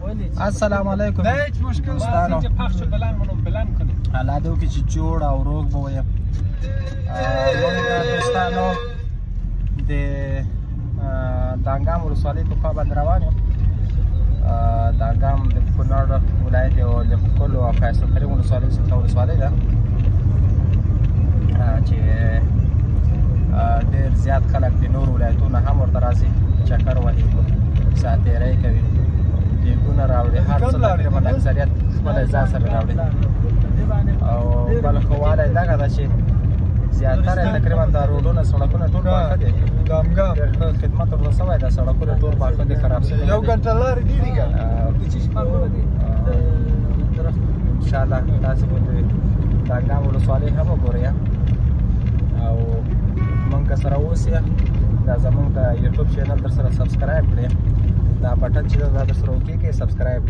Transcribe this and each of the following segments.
السلام علیکم. دا هیڅ مشکل نه چې پخ شو بلان مونږ بلان کړو. الله دې وکړي چې جوړ او روغ به وي. موږ دوستانو د دانګام ولسوالۍ په خوا باندې روان یو. دانګام د کونړ ولایت یو له ښکلو او ښایسته ترین ولسوالۍ څخه ولسوالۍ ده چې ډېر زیات خلک د نور ولایتونو هم ورته راځي، چکر وهي، ساعتېرۍ کوي، دیګونه راوړي، هر څه تقریبا اکثریت خپله ځان سره راوړي. او بل ښه والی دغه ده چې زیاتره تقریبا دا روډونه سړکونه ټول پاخه دي. ډېر ښه خدمت ورته شوی ده، سړکونه ټول پاخه دي، خراب شوي یو ګنټه لارې دي انشاءالله تاسې به د دانګام ولسوالۍ هم وګورئ او موږ که سره اوسئ. دا زموږ د یوټیوب چینل در سره سبسکرایب کړئ، دا بټن چې دا در سره وکړئ سبسکرایب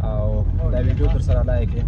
او دا ویډیو در سره لایک کړئ.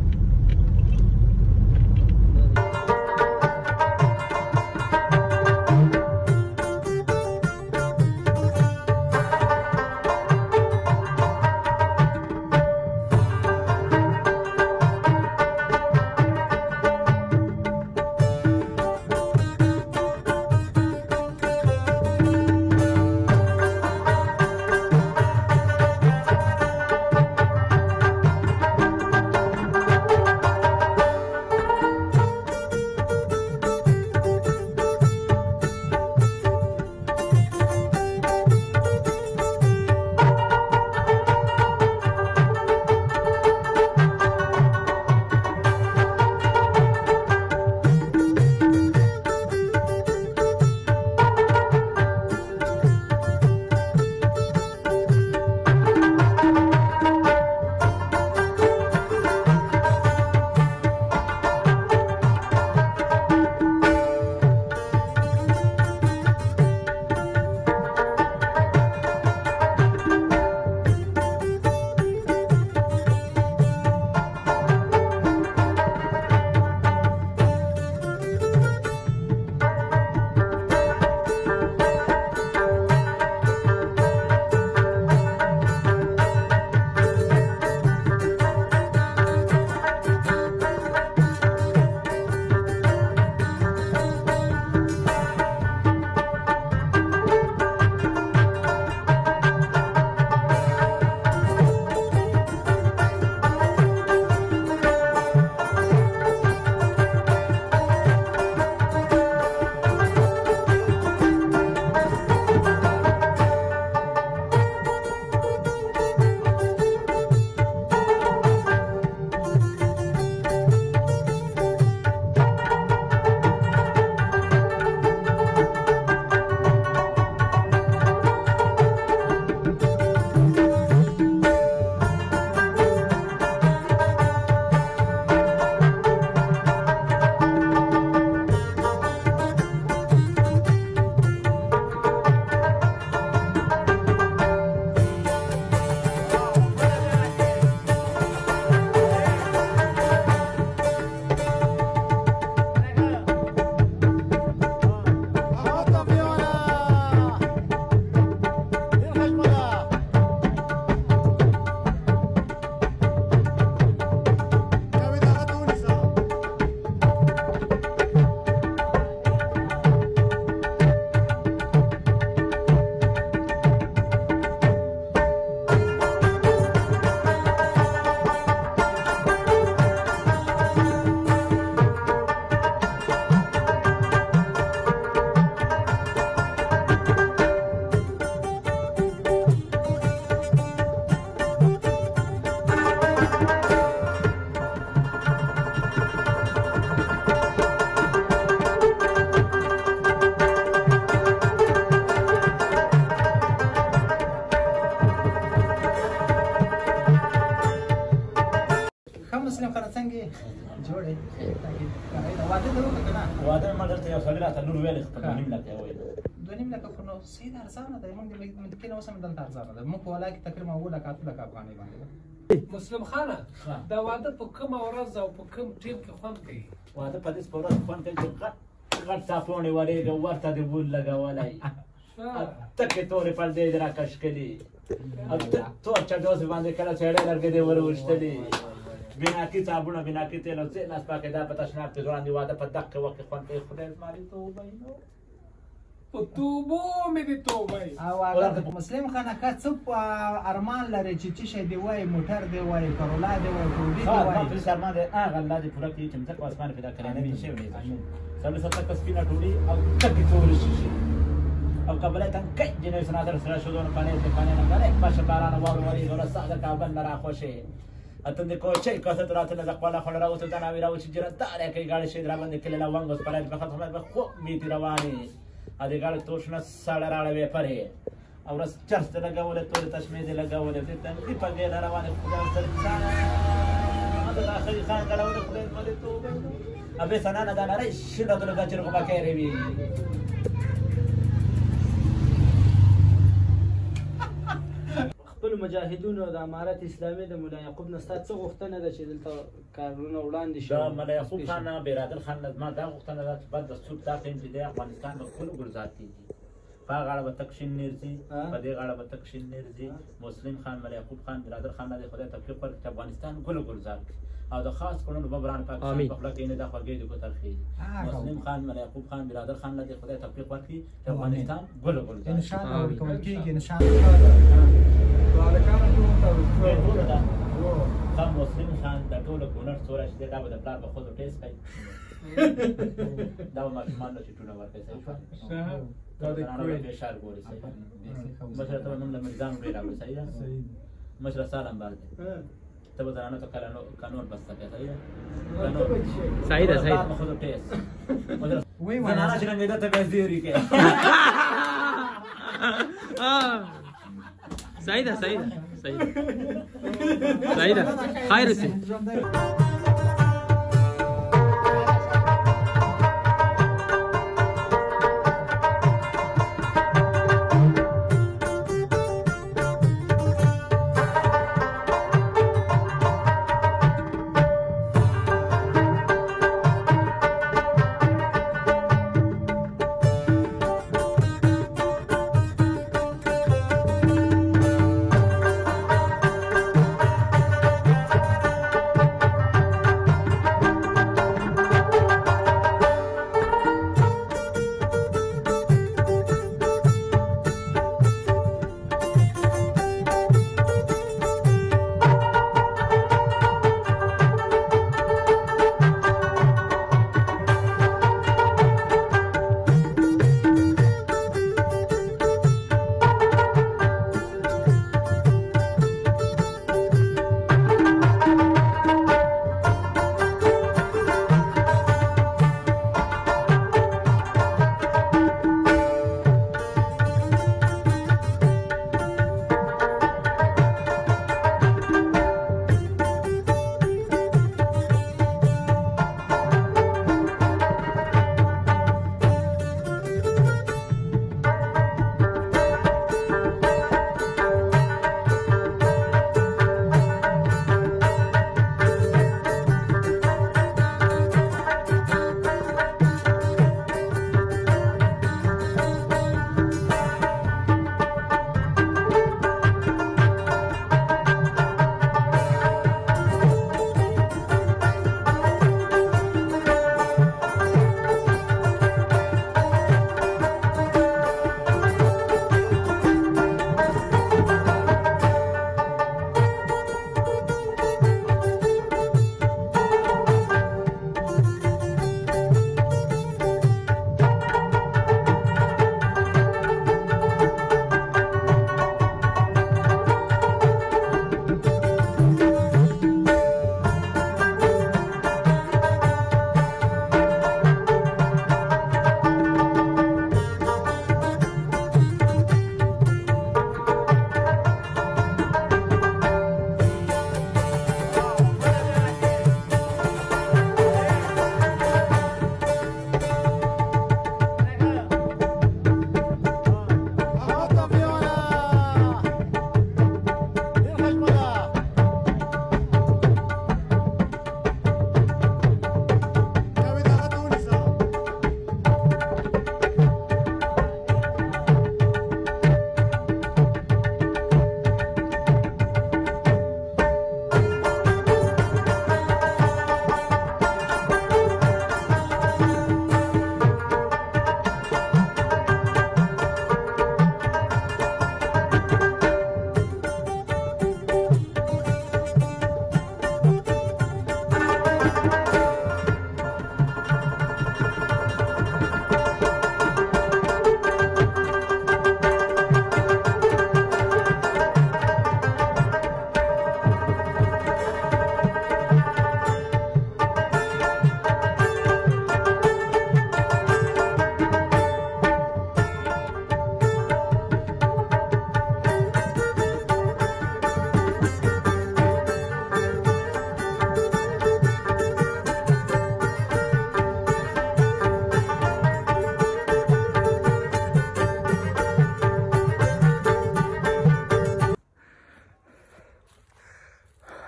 جوړې واده ته وکړه کنه واده ما درته یو سړی راته لور ویلې خو په 2.5 لکه یې وویل 2.5 لکه خو نو سید ارزانه ده موږ د ممکن اوسه دلته ارزانه ده موږ ولا کې تقریبا 2 لک 8 لک افغانۍ باندې مسلم خانه دا واده په کوم ورځ او په کوم ټیم کې خوند کوي واده په دې سپورت خوند کوي غټ صافونه ورې ورته دی ول لګولای تکه تورې پر دې راکش کړي تور چټوس باندې کله چړې لرګې دې وروشتلې بناکي صابونه بناکي تیل او څه ناس پاکه دا پتا شنه په ځوان دی واده په دقه وخت خوان کوي خدای ماري توبه نو په توبو مې دې توبه او هغه مسلم خان کا څه ارمان لري چې څه شي دی وای موټر دی وای کرولا دی وای ټوډي دی ها وای په شرما ده هغه الله دې پوره کړي چې موږ په اسمان پیدا کړی نه وي شی وي سم څه تک سپینا ټوډي او تک څور شي او قبل ته کای جنې سنادر سره شو دونه پانه نه غره پښه باران واره وری ډول ساده کابل نه راخوشه اته د کوچې کاته تراته نه خپل خپل راوته دا ناوی راو چې جره دار کې گاډي شي درا باندې کله لوانګ اوس پرای په خاطر به خو می دي رواني ا دې گاډي توښنه ساړه راړې پرې او راس چرته لګولې تور تشمې دې لګولې دې ته په ګیر روانه خدای سره دا اخري خان کړهونه خدای مله توبه ابه سنا نه دا نه شنه دغه چې رغبا کوي وی خپل مجاهدونو د امارت اسلامي د مولا یعقوب نستا څه غوښتنه ده چې دلته کارونه وړاندې شي دا مولا یعقوب خان برادر خان نظم دا غوښتنه ده چې بعد د سود تاقیم چې د افغانستان په ټول ګرځات دي په غاړه به تکشین نرسي په دې غاړه به تکشین نرسي مسلم خان مولا یعقوب خان برادر خان د خدای توفیق ورکړي چې افغانستان ټول ګرځات او د خاص کړونو ببران پاکستان په خپل کې نه د خوږې د کوترخي مسلم خان مولا یعقوب خان برادر خان د خدای توفیق ورکړي چې افغانستان ټول ګرځات ان شاء الله ورکول کېږي ان شاء الله خان مسلم خان د ټولو کونړ سوره چې دا به د پلار په خود ټیس کوي دا ما شمان چې ټونه ورکړي صحیح دا د کوی فشار ګوري صحیح مثلا ته نن نظام ډیر راوړي صحیح مثلا سلام باندې ته به ځانو ته قانون بس تکه صحیح ده صحیح په خود ټیس وای وای نه چې نه ته به زیری کې صحیح ده صحیح ده خیر سي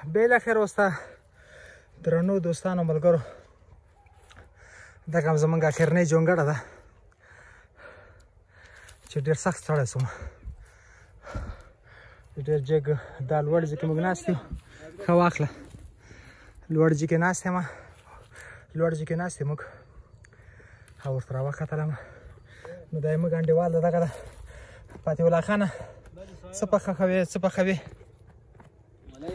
بالاخره وستا درنو دوستانو ملګرو دغه هم زموږ اخرنۍ جونګړه ده چې ډېر سخت ستړی شوم ډېر جګ دا لوړ ځای کې موږ ناست یو ښه واخله لوړ ځای کې ناست یم موږ او ورته راوختلم نو دا زموږ انډیوال ده دغه ده فاتح الله خانه څه پخوې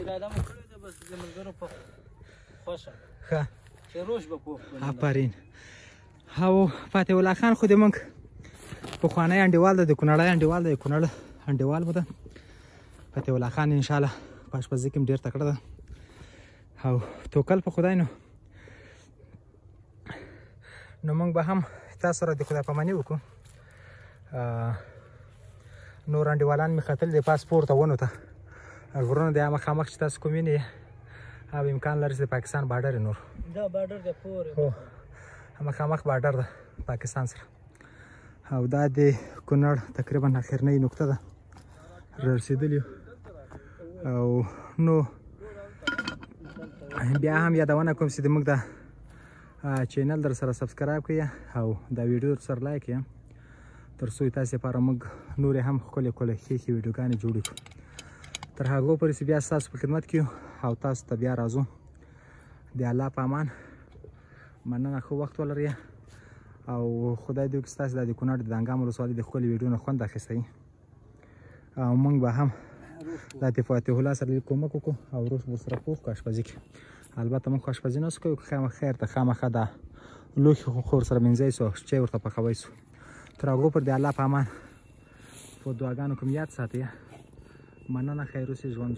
اراده مو کړې ده بس د ملګرو په خوښه ښه چې روش به پوخ کړي آفرین او فاتح الله خان خو د موږ پخوانی انډیوال ده د کونړی انډیوال ده د کونړ انډیوال مو ده فاتح الله خان انشاءالله په اشپزۍ کې هم ډېر تکړه ده او توکل په خدای نو موږ به هم تاسو سره د خدای پاماني وکړو نور انډیوالان مې ختل د پاس پورته ونو ته غرونه د مخامخ چې تاسو کوم وینئ او امکان لري چې د پاکستان بارډر نور دا بارډر د پورې هو مخامخ بارډر ده پاکستان سره او دا د کونړ تقریبا اخرنۍ نقطه ده رسیدلی او نو بیا هم یادونه کوم چې موږ د چینل در سره سبسکرایب کړئ او دا ویډیو در سره لایک کړئ تر څو تاسو لپاره موږ نور هم ښکلې ښې ویډیوګانې جوړې کړو تر هغو پورې چې بیا ستاسو په خدمت کې او تاسو ته بیا راځو د الله په امان مننه ښه وخت ولرئ او خدای دې وکړي ستاسو د کونړ د دانګام ولسوالۍ د ښکلې ویډیو نه خوند اخیستی او موږ به هم د فاتح الله سره کومک وکړو او ورسره پوخ کړو اشپزي کې البته موږ اشپزي نه کوو خیر ته خامخا دا لوښي خو ورسره مینځی سو چای ورته پخوی سو تر هغو پر د الله په امان په دعاګانو کې یاد ساتئ مننه خیر اوسې ژوند